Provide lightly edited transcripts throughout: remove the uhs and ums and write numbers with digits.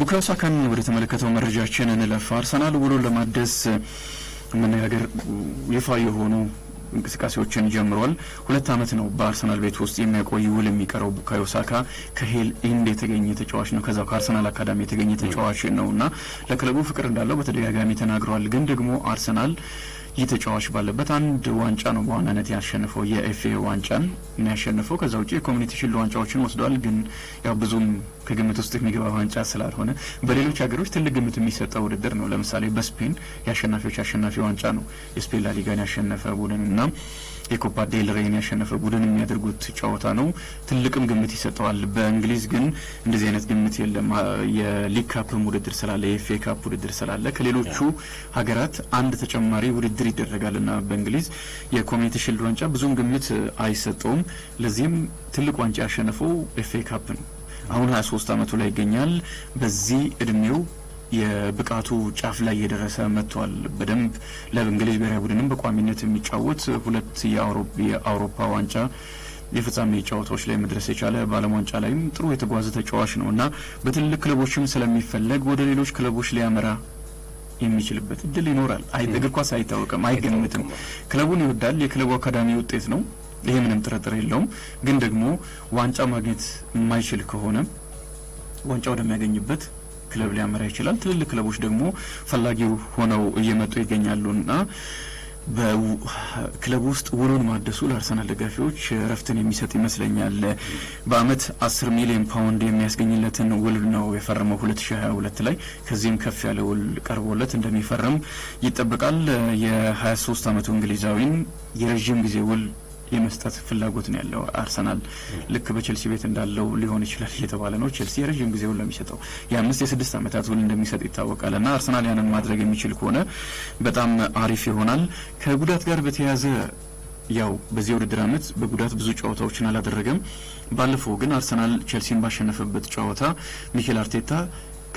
ቡካዮ ሳካን ወደ ተመለከተው መረጃችን እንለፍ። አርሰናል ውሉን ለማደስ መነጋገር ይፋ የሆኑ እንቅስቃሴዎችን ጀምሯል። 2 አመት ነው በአርሰናል ቤት ውስጥ የሚያቆይ ውል የሚቀረው ቡካዮ ሳካ ከሄል ኢንድ የተገኘ ተጫዋች ነው። ከዛው ከአርሰናል አካዳሚ የተገኘ ተጫዋች ነውና ለክለቡ ፍቅር እንዳለው በተደጋጋሚ ተናግሯል። ግን ደግሞ አርሰናል ይተጫዋች ባለበት አንድ ዋንጫ ነው በዋናነት ያሸነፈው የኤፍኤ ዋንጫን እና ያሸነፈው ከዛ ውጪ የኮሚኒቲ ሺልድ ዋንጫዎችን ወስዷል። ግን ያው ብዙም ከግምት ውስጥ የሚገባ ዋንጫ ስላልሆነ በሌሎች ሀገሮች ትልቅ ግምት የሚሰጠው ውድድር ነው። ለምሳሌ በስፔን የአሸናፊዎች አሸናፊ ዋንጫ ነው የስፔን ላሊጋን ያሸነፈ ቡድንና የኮፓ ዴል ሬን ያሸነፈ ቡድን የሚያደርጉት ጨዋታ ነው። ትልቅም ግምት ይሰጠዋል። በእንግሊዝ ግን እንደዚህ አይነት ግምት የለም። የሊግ ካፕ ውድድር ስላለ የኤፍኤ ካፕ ውድድር ስላለ ከሌሎቹ ሀገራት አንድ ተጨማሪ ውድድር ይደረጋልና በእንግሊዝ የኮሚኒቲ ሺልድ ዋንጫ ብዙም ግምት አይሰጠውም። ለዚህም ትልቅ ዋንጫ ያሸነፈው ኤፍኤ ካፕ ነው። አሁን 23 አመቱ ላይ ይገኛል። በዚህ እድሜው የብቃቱ ጫፍ ላይ የደረሰ መጥቷል። በደንብ ለእንግሊዝ ብሔራዊ ቡድንም በቋሚነት የሚጫወት 2 የአውሮፓ ዋንጫ የፍጻሜ ጨዋታዎች ላይ መድረስ የቻለ በዓለም ዋንጫ ላይም ጥሩ የተጓዘ ተጫዋች ነውና በትልልቅ ክለቦችም ስለሚፈለግ ወደ ሌሎች ክለቦች ሊያመራ የሚችልበት እድል ይኖራል። እግር ኳስ አይታወቅም፣ አይገምትም። ክለቡን ይወዳል። የክለቡ አካዳሚ ውጤት ነው። ይሄ ምንም ጥርጥር የለውም። ግን ደግሞ ዋንጫ ማግኘት የማይችል ከሆነ ዋንጫ ወደሚያገኝበት ክለብ ሊያመራ ይችላል። ትልልቅ ክለቦች ደግሞ ፈላጊው ሆነው እየመጡ ይገኛሉና በክለብ ውስጥ ውሉን ማደሱ ለአርሰናል ደጋፊዎች ረፍትን የሚሰጥ ይመስለኛል። በአመት 10 ሚሊዮን ፓውንድ የሚያስገኝለትን ውል ነው የፈረመው 2022 ላይ። ከዚህም ከፍ ያለ ውል ቀርቦለት እንደሚፈርም ይጠበቃል። የ23 አመቱ እንግሊዛዊን የረጅም ጊዜ ውል የመስጠት ፍላጎት ነው ያለው አርሰናል። ልክ በቼልሲ ቤት እንዳለው ሊሆን ይችላል እየተባለ ነው። ቼልሲ የረጅም ጊዜውን ለሚሰጠው የ5-6 አመታት ውል እንደሚሰጥ ይታወቃልና አርሰናል ያንን ማድረግ የሚችል ከሆነ በጣም አሪፍ ይሆናል። ከጉዳት ጋር በተያያዘ ያው በዚህ ውድድር አመት በጉዳት ብዙ ጨዋታዎችን አላደረገም። ባለፈው ግን አርሰናል ቼልሲን ባሸነፈበት ጨዋታ ሚኬል አርቴታ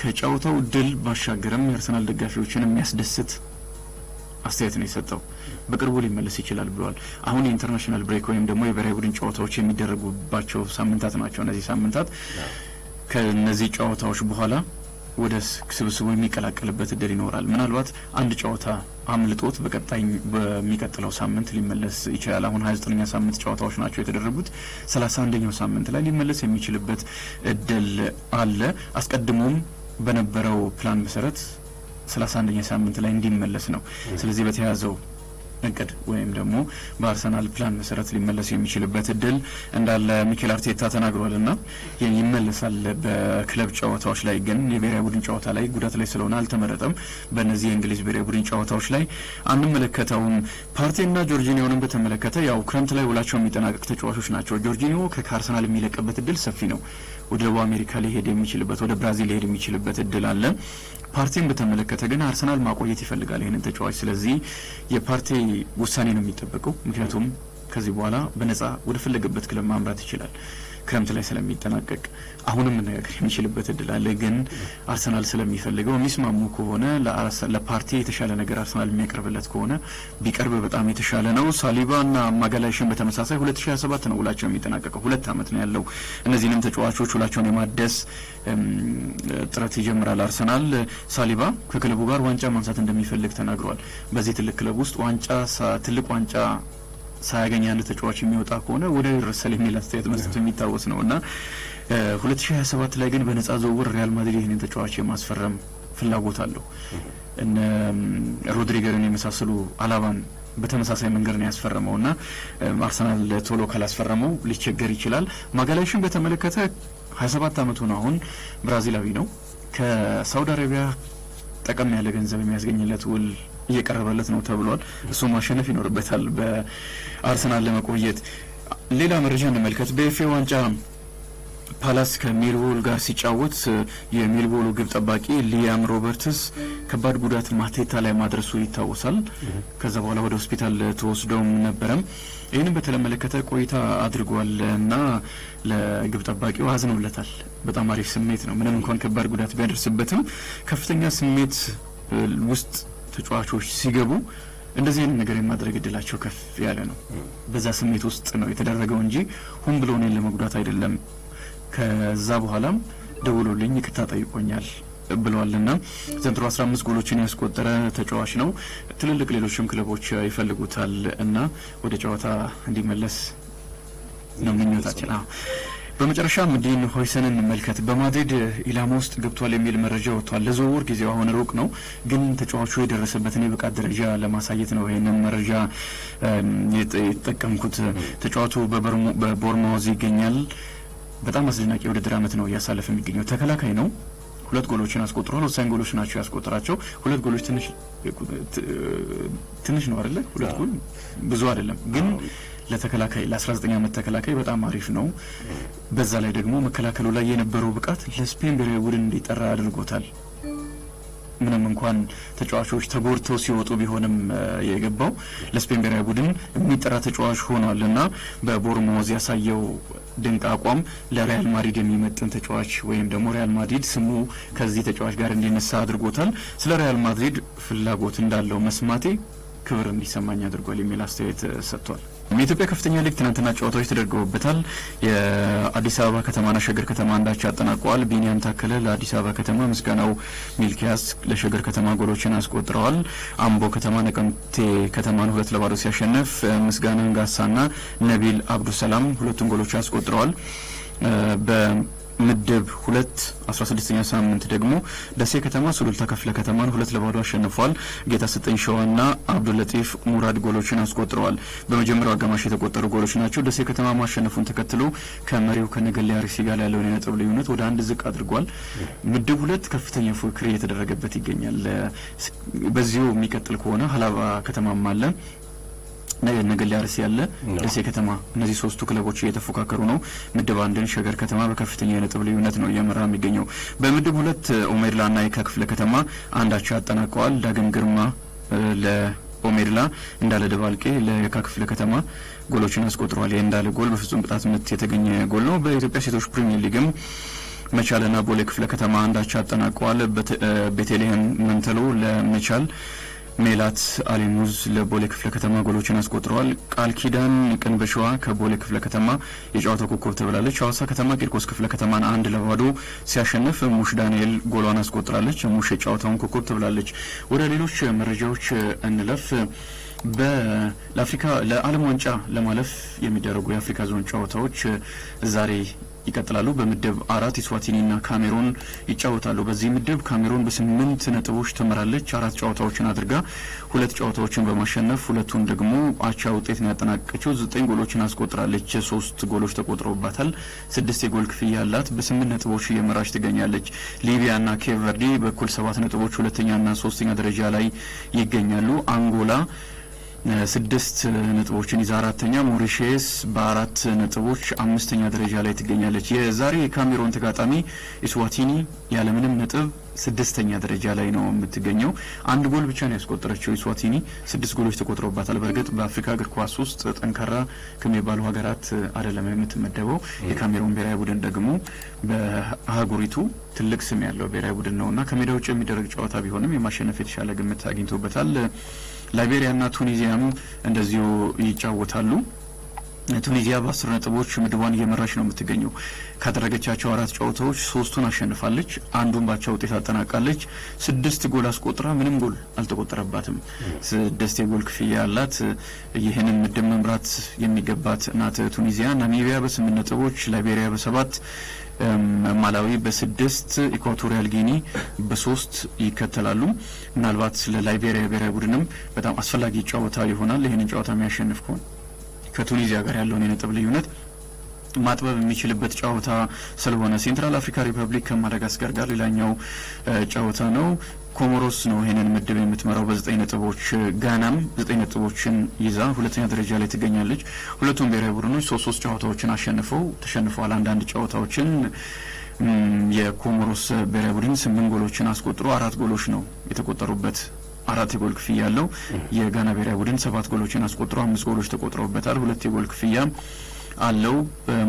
ከጨዋታው ድል ባሻገርም የአርሰናል ደጋፊዎችን የሚያስደስት አስተያየት ነው የሰጠው። በቅርቡ ሊመለስ ይችላል ብሏል። አሁን የኢንተርናሽናል ብሬክ ወይም ደግሞ የብሔራዊ ቡድን ጨዋታዎች የሚደረጉባቸው ሳምንታት ናቸው እነዚህ ሳምንታት። ከነዚህ ጨዋታዎች በኋላ ወደ ስብስቡ የሚቀላቀልበት እድል ይኖራል። ምናልባት አንድ ጨዋታ አምልጦት በሚቀጥለው ሳምንት ሊመለስ ይችላል። አሁን 29ኛ ሳምንት ጨዋታዎች ናቸው የተደረጉት። 31ኛው ሳምንት ላይ ሊመለስ የሚችልበት እድል አለ። አስቀድሞም በነበረው ፕላን መሰረት 31ኛ ሳምንት ላይ እንዲመለስ ነው። ስለዚህ በተያዘው እቅድ ወይም ደግሞ በአርሰናል ፕላን መሰረት ሊመለስ የሚችልበት እድል እንዳለ ሚኬል አርቴታ ተናግሯልና ይመለሳል። በክለብ ጨዋታዎች ላይ ግን የብሔራዊ ቡድን ጨዋታ ላይ ጉዳት ላይ ስለሆነ አልተመረጠም። በእነዚህ የእንግሊዝ ብሔራዊ ቡድን ጨዋታዎች ላይ አንመለከተውም። ፓርቴና ጆርጂኒዮንም በተመለከተ ያው ክረምት ላይ ውላቸው የሚጠናቀቅ ተጫዋቾች ናቸው። ጆርጂኒዮ ከአርሰናል የሚለቅበት እድል ሰፊ ነው። ወደ ደቡብ አሜሪካ ሊሄድ የሚችልበት ወደ ብራዚል ሊሄድ የሚችልበት እድል አለ። ፓርቲን በተመለከተ ግን አርሰናል ማቆየት ይፈልጋል ይሄንን ተጫዋች። ስለዚህ የፓርቲ ውሳኔ ነው የሚጠበቀው። ምክንያቱም ከዚህ በኋላ በነጻ ወደ ፈለገበት ክለብ ማምራት ይችላል ክረምት ላይ ስለሚጠናቀቅ። አሁንም መነጋገር የሚችልበት እድል አለ። ግን አርሰናል ስለሚፈልገው የሚስማሙ ከሆነ ለፓርቲ የተሻለ ነገር አርሰናል የሚያቀርብለት ከሆነ ቢቀርብ በጣም የተሻለ ነው። ሳሊባና ማጋላይሽን በተመሳሳይ 2027 ነው ውላቸው የሚጠናቀቀው። 2 አመት ነው ያለው። እነዚህንም ተጫዋቾች ውላቸውን የማደስ ጥረት ይጀምራል አርሰናል። ሳሊባ ከክለቡ ጋር ዋንጫ ማንሳት እንደሚፈልግ ተናግሯል። በዚህ ትልቅ ክለብ ውስጥ ትልቅ ዋንጫ ሳያገኝ አንድ ተጫዋች የሚወጣ ከሆነ ወደ ይረሰል የሚል አስተያየት መስጠቱ የሚታወስ ነውና 2027 ላይ ግን በነጻ ዝውውር ሪያል ማድሪድ ይህንን ተጫዋች የማስፈረም ፍላጎት አለው። እነ ሮድሪገርን የመሳሰሉ አላባን በተመሳሳይ መንገድ ነው ያስፈረመውና አርሰናል ቶሎ ካላስፈረመው ሊቸገር ይችላል። ማጋላይሽን በተመለከተ 27 አመቱ ነው አሁን። ብራዚላዊ ነው። ከሳውዲ አረቢያ ጠቀም ያለ ገንዘብ የሚያስገኝለት ውል እየቀረበለት ነው ተብሏል። እሱ ማሸነፍ ይኖርበታል በአርሰናል ለመቆየት። ሌላ መረጃ እንመልከት። በኤፍኤ ዋንጫ ፓላስ ከሜልቦል ጋር ሲጫወት የሜልቦሉ ግብ ጠባቂ ሊያም ሮበርትስ ከባድ ጉዳት ማቴታ ላይ ማድረሱ ይታወሳል። ከዛ በኋላ ወደ ሆስፒታል ተወስዶም ነበረም። ይህንን በተመለከተ ቆይታ አድርጓል እና ለግብ ጠባቂው አዝነውለታል። በጣም አሪፍ ስሜት ነው። ምንም እንኳን ከባድ ጉዳት ቢያደርስበትም ከፍተኛ ስሜት ውስጥ ተጫዋቾች ሲገቡ እንደዚህ አይነት ነገር የማድረግ እድላቸው ከፍ ያለ ነው። በዛ ስሜት ውስጥ ነው የተደረገው እንጂ ሁን ብሎ እኔን ለመጉዳት አይደለም። ከዛ በኋላም ደውሎልኝ ይቅርታ ጠይቆኛል ብለዋልና ዘንድሮ 15 ጎሎችን ያስቆጠረ ተጫዋች ነው። ትልልቅ ሌሎችም ክለቦች ይፈልጉታል እና ወደ ጨዋታ እንዲመለስ ነው ምኞታችን። በመጨረሻም ዲን ሆይሰንን እንመልከት። በማድሪድ ኢላማ ውስጥ ገብቷል የሚል መረጃ ወጥቷል። ለዝውውር ጊዜው አሁን ሩቅ ነው፣ ግን ተጫዋቹ የደረሰበትን የብቃት ደረጃ ለማሳየት ነው ይሄንን መረጃ የተጠቀምኩት። ተጫዋቹ በቦርማውዝ ይገኛል። በጣም አስደናቂ የውድድር ዓመት ነው እያሳለፈ የሚገኘው። ተከላካይ ነው። 2 ጎሎችን አስቆጥሯል። ወሳኝ ጎሎች ናቸው ያስቆጠራቸው። 2 ጎሎች ትንሽ ነው አይደለ? 2 ጎል ብዙ አይደለም፣ ግን ለተከላካይ ለ19 ዓመት ተከላካይ በጣም አሪፍ ነው። በዛ ላይ ደግሞ መከላከሉ ላይ የነበረው ብቃት ለስፔን ብሔራዊ ቡድን እንዲጠራ አድርጎታል። ምንም እንኳን ተጫዋቾች ተጎድተው ሲወጡ ቢሆንም የገባው ለስፔን ብሔራዊ ቡድን የሚጠራ ተጫዋች ሆኗልና በቦርማውዝ ያሳየው ድንቅ አቋም ለሪያል ማድሪድ የሚመጥን ተጫዋች ወይም ደግሞ ሪያል ማድሪድ ስሙ ከዚህ ተጫዋች ጋር እንዲነሳ አድርጎታል። ስለ ሪያል ማድሪድ ፍላጎት እንዳለው መስማቴ ክብር እንዲሰማኝ አድርጓል የሚል አስተያየት ሰጥቷል። የኢትዮጵያ ከፍተኛ ሊግ ትናንትና ጨዋታዎች ተደርገውበታል። የአዲስ አበባ ከተማና ሸገር ከተማ አንዳቸው አጠናቀዋል። ቢኒያም ታከለ ለአዲስ አበባ ከተማ፣ ምስጋናው ሚልኪያስ ለሸገር ከተማ ጎሎችን አስቆጥረዋል። አምቦ ከተማ ነቀምቴ ከተማን 2-0 ሲያሸንፍ ምስጋና ጋሳና ነቢል አብዱሰላም 2 ጎሎች አስቆጥረዋል። ምድብ 2 16ኛ ሳምንት ደግሞ ደሴ ከተማ ሱሉልታ ክፍለ ከተማን 2-0 አሸንፏል። ጌታ ስጠኝ ሸዋና አብዱልለጢፍ ሙራድ ጎሎችን አስቆጥረዋል። በመጀመሪያው አጋማሽ የተቆጠሩ ጎሎች ናቸው። ደሴ ከተማ ማሸነፉን ተከትሎ ከመሪው ከነገሌ አርሲ ጋር ያለውን የነጥብ ልዩነት ወደ 1 ዝቅ አድርጓል። ምድብ 2 ከፍተኛ ፉክክር እየተደረገበት ይገኛል። በዚሁ የሚቀጥል ከሆነ ሀላባ ከተማም አለ፣ ነገሌ አርሲ ያለ፣ ደሴ ከተማ፣ እነዚህ 3ቱ ክለቦች እየተፎካከሩ ነው። ምድብ 1ን ሸገር ከተማ በከፍተኛ የነጥብ ልዩነት ነው እየመራ የሚገኘው። በምድብ 2 ኦሜድላና የካ ክፍለ ከተማ አንዳቸው አጠናቀዋል። ዳግም ግርማ ለኦሜድላ፣ እንዳለ ደባልቄ ለየካ ክፍለ ከተማ ጎሎችን አስቆጥረዋል። የእንዳለ ጎል በፍጹም ቅጣት ምት የተገኘ ጎል ነው። በኢትዮጵያ ሴቶች ፕሪሚየር ሊግም መቻልና ቦሌ ክፍለ ከተማ አንዳቸው አጠናቀዋል። ቤተልሔም መንተሎ ለመቻል፣ ሜላት አሊሙዝ ለቦሌ ክፍለ ከተማ ጎሎችን አስቆጥረዋል። ቃል ኪዳን ቅንበሽዋ ከቦሌ ክፍለ ከተማ የጨዋታው ኮከብ ተብላለች። ሐዋሳ ከተማ ቂርቆስ ክፍለ ከተማን 1-0 ሲያሸንፍ ሙሽ ዳንኤል ጎሏን አስቆጥራለች። ሙሽ የጨዋታውን ኮከብ ተብላለች። ወደ ሌሎች መረጃዎች እንለፍ። ለአፍሪካ ለዓለም ዋንጫ ለማለፍ የሚደረጉ የአፍሪካ ዞን ጨዋታዎች ዛሬ ይቀጥላሉ። በምድብ 4 ኢስዋቲኒና ካሜሩን ይጫወታሉ። በዚህ ምድብ ካሜሩን በ8 ነጥቦች ትመራለች። 4 ጨዋታዎችን አድርጋ 2 ጨዋታዎችን በማሸነፍ 2ቱን ደግሞ አቻ ውጤት ነው ያጠናቀቀችው። 9 ጎሎችን አስቆጥራለች። 3 ጎሎች ተቆጥረውባታል። 6 የጎል ክፍያ አላት። በ8 ነጥቦች እየመራች ትገኛለች። ሊቢያና ኬፕ ቨርዲ በኩል 7 ነጥቦች 2ኛና 3ኛ ደረጃ ላይ ይገኛሉ። አንጎላ 6 ነጥቦችን ይዛ 4ኛ፣ ሞሪሼስ በ4 ነጥቦች 5ኛ ደረጃ ላይ ትገኛለች። የዛሬ የካሜሮን ተጋጣሚ ኢስዋቲኒ ያለምንም ነጥብ 6ኛ ደረጃ ላይ ነው የምትገኘው። 1 ጎል ብቻ ነው ያስቆጠረችው ኢስዋቲኒ፣ 6 ጎሎች ተቆጥረውባታል። በእርግጥ በአፍሪካ እግር ኳስ ውስጥ ጠንካራ ከሚባሉ ሀገራት አይደለም የምትመደበው። የካሜሮን ብሔራዊ ቡድን ደግሞ በአህጉሪቱ ትልቅ ስም ያለው ብሔራዊ ቡድን ነውና ከሜዳ ውጭ የሚደረግ ጨዋታ ቢሆንም የማሸነፍ የተሻለ ግምት አግኝቶበታል። ላይቤሪያና ቱኒዚያም እንደዚሁ ይጫወታሉ። ቱኒዚያ በ10 ነጥቦች ምድቧን እየመራች ነው የምትገኘው። ካደረገቻቸው 4 ጨዋታዎች 3ቱን አሸንፋለች፣ 1ዱን ባቻ ውጤት አጠናቃለች። 6 ጎል አስቆጥራ ምንም ጎል አልተቆጠረባትም። 6 የጎል ክፍያ አላት። ይህንን ምድብ መምራት የሚገባት ናት ቱኒዚያ። ናሚቢያ በ8 ነጥቦች፣ ላይቤሪያ በ7፣ ማላዊ በ6፣ ኢኳቶሪያል ጊኒ በ3 ይከተላሉ። ምናልባት ለላይቤሪያ ብሔራዊ ቡድንም በጣም አስፈላጊ ጨዋታ ይሆናል። ይህንን ጨዋታ የሚያሸንፍ ከሆነ ከቱኒዚያ ጋር ያለውን የነጥብ ልዩነት ማጥበብ የሚችልበት ጨዋታ ስለሆነ ሴንትራል አፍሪካ ሪፐብሊክ ከማዳጋስካር ጋር ሌላኛው ጨዋታ ነው። ኮሞሮስ ነው ይሄንን ምድብ የምትመራው በ9 ነጥቦች። ጋናም 9 ነጥቦችን ይዛ 2ኛ ደረጃ ላይ ትገኛለች። ሁለቱም ብሔራዊ ቡድኖች 3 ጨዋታዎችን ተሸንፈዋል። አንዳንድ ጨዋታዎችን የኮሞሮስ ብሔራዊ ቡድን 8 ጎሎችን አስቆጥሮ 4 ጎሎች ነው የተቆጠሩበት፣ 4 የጎል ክፍያ ያለው። የጋና ብሔራዊ ቡድን 7 ጎሎችን አስቆጥሮ 5 ጎሎች ተቆጥረውበታል። 2 የጎል ክፍያ አለው።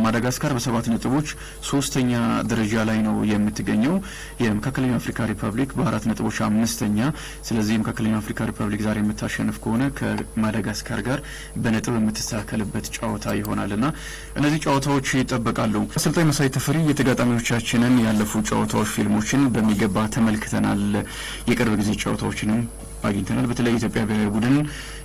ማዳጋስካር በ7 ነጥቦች 3ኛ ደረጃ ላይ ነው የምትገኘው። የመካከለኛው አፍሪካ ሪፐብሊክ በ4 ነጥቦች 5ኛ። ስለዚህ መካከለኛው አፍሪካ ሪፐብሊክ ዛሬ የምታሸንፍ ከሆነ ከማዳጋስካር ጋር በነጥብ የምትስተካከልበት ጨዋታ ይሆናልና እነዚህ ጨዋታዎች ይጠበቃሉ። አሰልጣኝ መሳይ ተፈሪ የተጋጣሚዎቻችንን ያለፉ ጨዋታዎች ፊልሞችን በሚገባ ተመልክተናል። የቅርብ ጊዜ ጨዋታዎችንም አግኝተናል። በተለይ ኢትዮጵያ ብሔራዊ ቡድን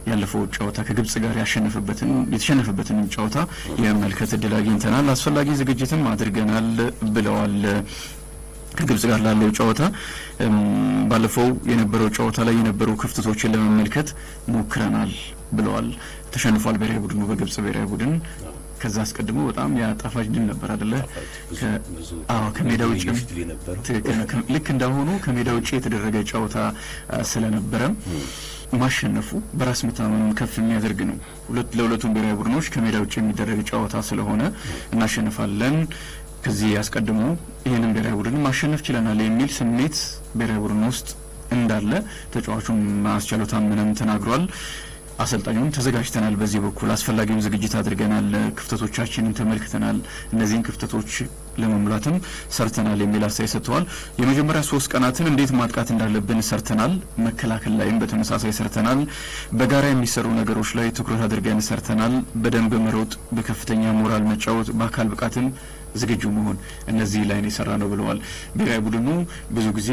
ያለፈው ጨዋታ ከግብጽ ጋር የተሸነፈበትን ጨዋታ የመመልከት እድል አግኝተናል። አስፈላጊ ዝግጅትም አድርገናል ብለዋል። ከግብጽ ጋር ላለው ጨዋታ ባለፈው የነበረው ጨዋታ ላይ የነበሩ ክፍተቶችን ለመመልከት ሞክረናል ብለዋል። ተሸንፏል ብሔራዊ ቡድኑ በግብጽ ብሔራዊ ቡድን። ከዛ አስቀድሞ በጣም ያጣፋጭ ድል ነበር አይደለ? ከሜዳ ውጪ ልክ እንዳሆኑ ከሜዳ ውጪ የተደረገ ጨዋታ ስለነበረ ማሸነፉ በራስ መተማመኑን ከፍ የሚያደርግ ነው። ለሁለቱም ብሔራዊ ቡድኖች ከሜዳ ውጪ የሚደረግ ጨዋታ ስለሆነ እናሸንፋለን፣ ከዚህ አስቀድሞ ይህንን ብሔራዊ ቡድን ማሸነፍ ችለናል የሚል ስሜት ብሔራዊ ቡድን ውስጥ እንዳለ ተጫዋቹም አስቻለው ታመነም ተናግሯል። አሰልጣኙን ተዘጋጅተናል፣ በዚህ በኩል አስፈላጊውን ዝግጅት አድርገናል፣ ክፍተቶቻችንን ተመልክተናል፣ እነዚህን ክፍተቶች ለመሙላትም ሰርተናል የሚል አስተያየት ሰጥተዋል። የመጀመሪያ 3 ቀናትን እንዴት ማጥቃት እንዳለብን ሰርተናል፣ መከላከል ላይም በተመሳሳይ ሰርተናል፣ በጋራ የሚሰሩ ነገሮች ላይ ትኩረት አድርገን ሰርተናል፣ በደንብ መሮጥ፣ በከፍተኛ ሞራል መጫወት፣ በአካል ብቃትም ዝግጁ መሆን፣ እነዚህ ላይ ነው የሰራ ነው ብለዋል። ብሔራዊ ቡድኑ ብዙ ጊዜ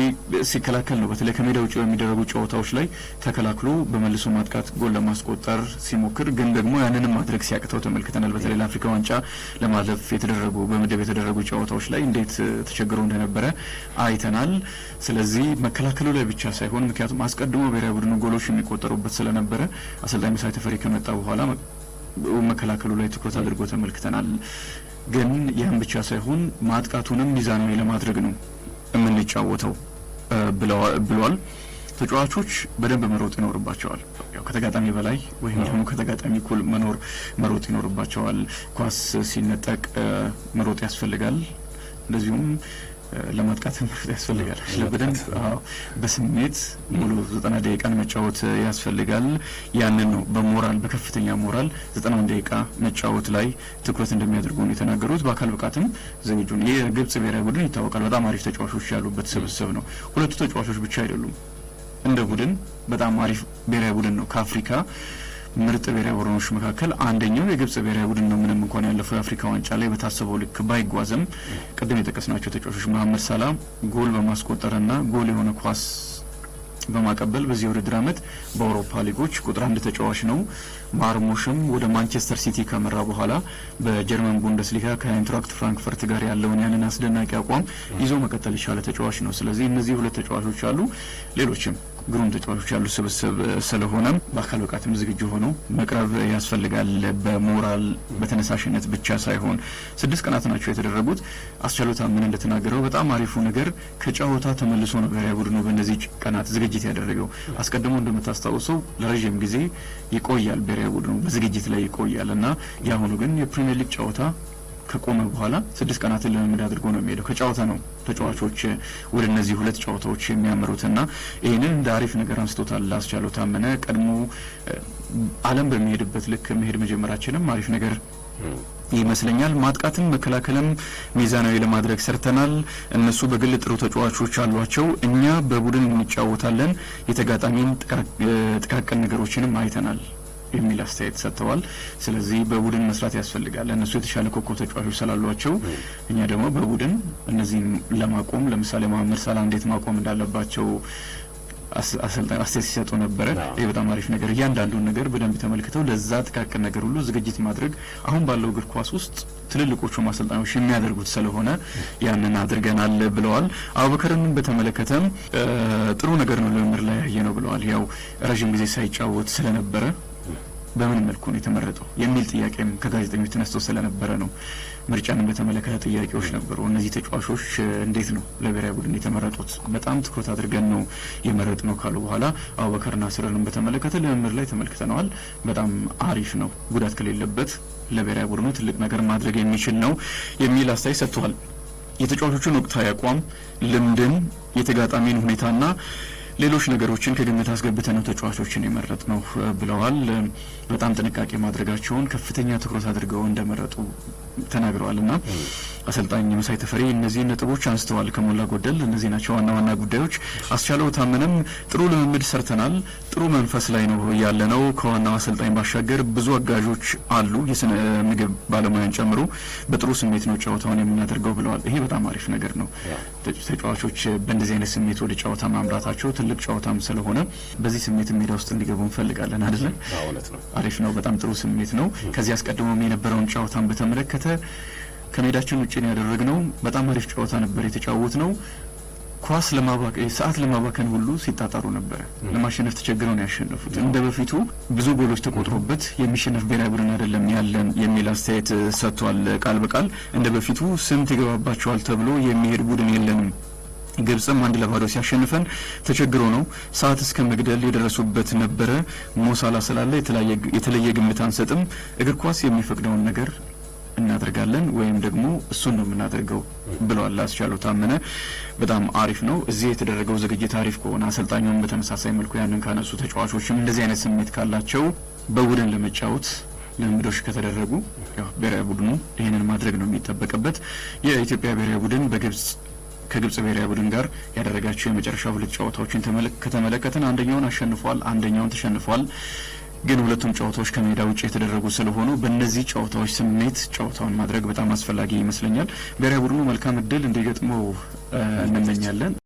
ሲከላከል ነው፣ በተለይ ከሜዳ ውጭ በሚደረጉ ጨዋታዎች ላይ ተከላክሎ በመልሶ ማጥቃት ጎል ለማስቆጠር ሲሞክር፣ ግን ደግሞ ያንንም ማድረግ ሲያቅተው ተመልክተናል። በተለይ ለአፍሪካ ዋንጫ ለማለፍ በምድብ የተደረጉ ጨዋታዎች ላይ እንዴት ተቸግሮ እንደነበረ አይተናል። ስለዚህ መከላከሉ ላይ ብቻ ሳይሆን፣ ምክንያቱም አስቀድሞ ብሔራዊ ቡድኑ ጎሎች የሚቆጠሩበት ስለነበረ አሰልጣኝ መሳይ ተፈሪ ከመጣ በኋላ መከላከሉ ላይ ትኩረት አድርጎ ተመልክተናል። ግን ያን ብቻ ሳይሆን ማጥቃቱንም ሚዛናዊ ለማድረግ ነው የምንጫወተው ብለዋል። ተጫዋቾች በደንብ መሮጥ ይኖርባቸዋል። ያው ከተጋጣሚ በላይ ወይም ደግሞ ከተጋጣሚ እኩል መሮጥ ይኖርባቸዋል። ኳስ ሲነጠቅ መሮጥ ያስፈልጋል። እንደዚሁም ለማጥቃት መሮጥ ያስፈልጋል። ለበደንብ በስሜት ሙሉ 90 ደቂቃን መጫወት ያስፈልጋል። ያንን ነው በሞራል በከፍተኛ ሞራል 90 ደቂቃ መጫወት ላይ ትኩረት እንደሚያደርጉ ነው የተናገሩት። በአካል ብቃትም ዝግጁ ነው። የግብጽ ብሔራዊ ቡድን ይታወቃል፣ በጣም አሪፍ ተጫዋቾች ያሉበት ስብስብ ነው። ሁለቱ ተጫዋቾች ብቻ አይደሉም፣ እንደ ቡድን በጣም አሪፍ ብሔራዊ ቡድን ነው። ከአፍሪካ ምርጥ ብሔራዊ ቡድኖች መካከል አንደኛው የግብጽ ብሔራዊ ቡድን ነው። ምንም እንኳን ያለፈው የአፍሪካ ዋንጫ ላይ በታሰበው ልክ ባይጓዝም ቅድም የጠቀስናቸው ተጫዋቾች መሐመድ ሳላ ጎል በማስቆጠርና ጎል የሆነ ኳስ በማቀበል በዚህ ውድድር ዓመት በአውሮፓ ሊጎች ቁጥር 1 ተጫዋች ነው። ማርሙሽም ወደ ማንቸስተር ሲቲ ከመራ በኋላ በጀርመን ቡንደስሊጋ ከአይንትራክት ፍራንክፈርት ጋር ያለውን ያንን አስደናቂ አቋም ይዞ መቀጠል የቻለ ተጫዋች ነው። ስለዚህ እነዚህ 2 ተጫዋቾች አሉ፣ ሌሎችም ግሩም ተጫዋቾች ያሉ ስብስብ ስለሆነ በአካል ብቃትም ዝግጁ ሆነው መቅረብ ያስፈልጋል። በሞራል በተነሳሽነት ብቻ ሳይሆን 6 ቀናት ናቸው የተደረጉት። አስቻለው ታመነ እንደተናገረው በጣም አሪፉ ነገር ከጨዋታ ተመልሶ ነው ብሔራዊ ቡድኑ በእነዚህ ቀናት ዝግጅት ያደረገው። አስቀድሞ እንደምታስታውሰው ለረጅም ጊዜ ይቆያል ብሔራዊ ቡድኑ በዝግጅት ላይ ይቆያል እና ያሁኑ ግን የፕሪሚየር ሊግ ጨዋታ ከቆመ በኋላ 6 ቀናትን ልምምድ አድርጎ ነው የሚሄደው። ከጨዋታ ነው ተጫዋቾች ወደ እነዚህ 2 ጨዋታዎች የሚያመሩትና ይህንን እንደ አሪፍ ነገር አንስቶታል አስቻለው ታመነ። ቀድሞ ዓለም በሚሄድበት ልክ መሄድ መጀመራችንም አሪፍ ነገር ይመስለኛል። ማጥቃትም መከላከልም ሚዛናዊ ለማድረግ ሰርተናል። እነሱ በግል ጥሩ ተጫዋቾች አሏቸው፣ እኛ በቡድን እንጫወታለን፣ የተጋጣሚን ጥቃቅን ነገሮችንም አይተናል የሚል አስተያየት ሰጥተዋል። ስለዚህ በቡድን መስራት ያስፈልጋል። እነሱ የተሻለ ኮከብ ተጫዋቾች ስላሏቸው እኛ ደግሞ በቡድን እነዚህን ለማቆም ለምሳሌ መሐመድ ሳላ እንዴት ማቆም እንዳለባቸው አሰልጣኝ አስተያየት ሲሰጡ ነበረ። ይሄ በጣም አሪፍ ነገር፣ እያንዳንዱን ነገር በደንብ ተመልክተው ለዛ ጥቃቅን ነገር ሁሉ ዝግጅት ማድረግ አሁን ባለው እግር ኳስ ውስጥ ትልልቆቹ አሰልጣኞች የሚያደርጉት ስለሆነ ያንን አድርገናል ብለዋል። አቡበከርንም በተመለከተም ጥሩ ነገር ነው ልምምድ ላይ ያየ ነው ብለዋል። ያው ረጅም ጊዜ ሳይጫወት ስለነበረ በምን መልኩ ነው የተመረጠው የሚል ጥያቄም ከጋዜጠኞች ተነስቶ ስለነበረ ነው። ምርጫንም በተመለከተ ጥያቄዎች ነበሩ። እነዚህ ተጫዋቾች እንዴት ነው ለብሔራዊ ቡድን የተመረጡት? በጣም ትኩረት አድርገን ነው የመረጥ ነው ካሉ በኋላ አቡበከር ናስርንም በተመለከተ ልምምድ ላይ ተመልክተነዋል። በጣም አሪፍ ነው፣ ጉዳት ከሌለበት ለብሔራዊ ቡድኑ ትልቅ ነገር ማድረግ የሚችል ነው የሚል አስተያየት ሰጥተዋል። የተጫዋቾቹን ወቅታዊ አቋም፣ ልምድን፣ የተጋጣሚን ሁኔታና ሌሎች ነገሮችን ከግምት አስገብተን ነው ተጫዋቾችን የመረጥነው ብለዋል። በጣም ጥንቃቄ ማድረጋቸውን ከፍተኛ ትኩረት አድርገው እንደመረጡ ተናግረዋልና አሰልጣኝ መሳይ ተፈሪ እነዚህ ነጥቦች አንስተዋል። ከሞላ ጎደል እነዚህ ናቸው ዋና ዋና ጉዳዮች። አስቻለው ታመነም ጥሩ ልምምድ ሰርተናል፣ ጥሩ መንፈስ ላይ ነው ያለነው። ከዋናው አሰልጣኝ ባሻገር ብዙ አጋዦች አሉ፣ የስነ ምግብ ባለሙያን ጨምሮ በጥሩ ስሜት ነው ጨዋታውን የምናደርገው ብለዋል። ይሄ በጣም አሪፍ ነገር ነው። ተጫዋቾች በእንደዚህ አይነት ስሜት ወደ ጨዋታ ማምራታቸው ትልቅ ጨዋታም ስለሆነ በዚህ ስሜት ሜዳ ውስጥ እንዲገቡ እንፈልጋለን አይደል? አሪፍ ነው። በጣም ጥሩ ስሜት ነው። ከዚህ አስቀድሞም የነበረውን ጨዋታን በተመለከተ ከሜዳችን ውጪ ነው ያደረግነው። በጣም አሪፍ ጨዋታ ነበር የተጫወት ነው። ኳስ ለማባከን ሰዓት ለማባከን ሁሉ ሲጣጣሩ ነበር። ለማሸነፍ ተቸግረው ነው ያሸነፉት። እንደ በፊቱ ብዙ ጎሎች ተቆጥሮበት የሚሸነፍ ብሔራዊ ቡድን አይደለም ያለን የሚል አስተያየት ሰጥቷል። ቃል በቃል እንደ በፊቱ ስንት ይገባባቸዋል ተብሎ የሚሄድ ቡድን የለንም። ግብጽም 1-0 ሲያሸንፈን ተቸግሮ ነው ሰዓት እስከ መግደል የደረሱበት ነበረ። ሞሳላ ስላለ የተለየ ግምት አንሰጥም። እግር ኳስ የሚፈቅደውን ነገር እናደርጋለን ወይም ደግሞ እሱን ነው የምናደርገው ብለዋል አስቻለው ታመነ። በጣም አሪፍ ነው። እዚህ የተደረገው ዝግጅት አሪፍ ከሆነ አሰልጣኙም በተመሳሳይ መልኩ ያንን ካነሱ ተጫዋቾችም እንደዚህ አይነት ስሜት ካላቸው በቡድን ለመጫወት ልምምዶች ከተደረጉ ያው ብሔራዊ ቡድኑ ይሄንን ማድረግ ነው የሚጠበቅበት። የኢትዮጵያ ብሔራዊ ቡድን ከግብጽ ብሔራዊ ቡድን ጋር ያደረጋቸው የመጨረሻ 2 ጨዋታዎችን ከተመለከተን አንደኛውን አሸንፏል፣ አንደኛውን ተሸንፏል። ግን ሁለቱም ጨዋታዎች ከሜዳ ውጭ የተደረጉ ስለሆኑ በእነዚህ ጨዋታዎች ስሜት ጨዋታውን ማድረግ በጣም አስፈላጊ ይመስለኛል። ብሔራዊ ቡድኑ መልካም እድል እንዲገጥመው እንመኛለን።